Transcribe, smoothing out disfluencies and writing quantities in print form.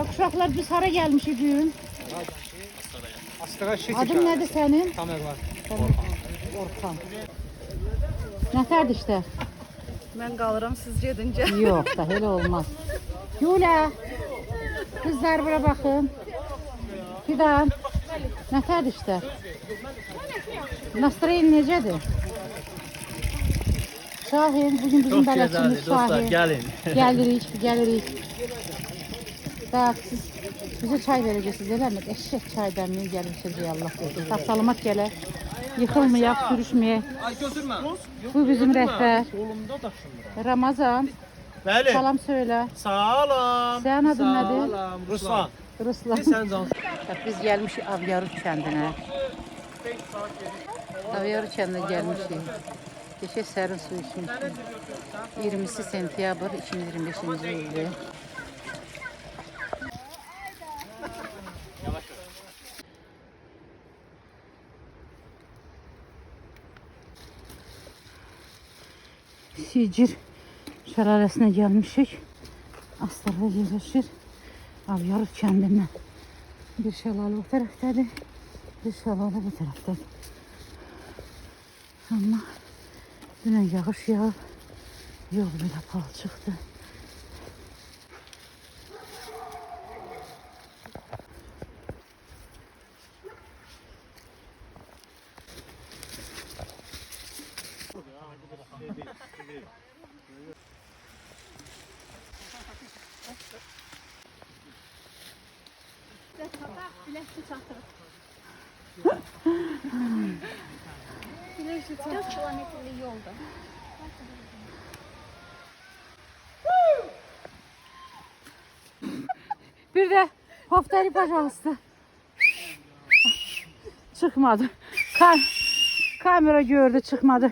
Uşaqlar biz hara gelmişik bugün? Astara Şeki Adın nedir senin? Tamer var. Orxan. Nətərdir işte? Ben kalıram siz gedince. Yok da hele olmaz. Yulə, kızlar bura bakın. Fidan, nətərdir işte? Nastroyen necədir? Şahin, bugün bizim bələdçimiz Şahin. Gelin. Gelirik. Bak siz bize çay vereceksiniz, öyle mi? Eşek çay demliği gelmişiz ya Allah korusun. Sağ salamat gele. Yıkılmayak, sürüşmeyek. Ay götürme. Bu bizim rehber. Kolumda daşınır. Ramazan, Bəli. salam söyle. Sağlam. Senin adın nedir? Sağlam. Ruslan. Ruslan. Sen can. Bak biz gelmişik Avyarut kəndinə. Avyarut kəndinə gəlmişik. Geçək sərin su içmişik. 20 sentyabr 2025-ci ildir. Sicir şəlaləsinə gəlmişik. Astarda yerləşir. Avyarut kəndindən. Bir şəlalə o tərəfdədir. Bir şəlalə bu tərəfdədir. Amma dünən yağış yağıb. Yol belə palçıqdır. Güneşi 4 kilometrelik yolda. Bir de haftayı bacağıstı. Çıkmadı. Kamera gördü, çıkmadı.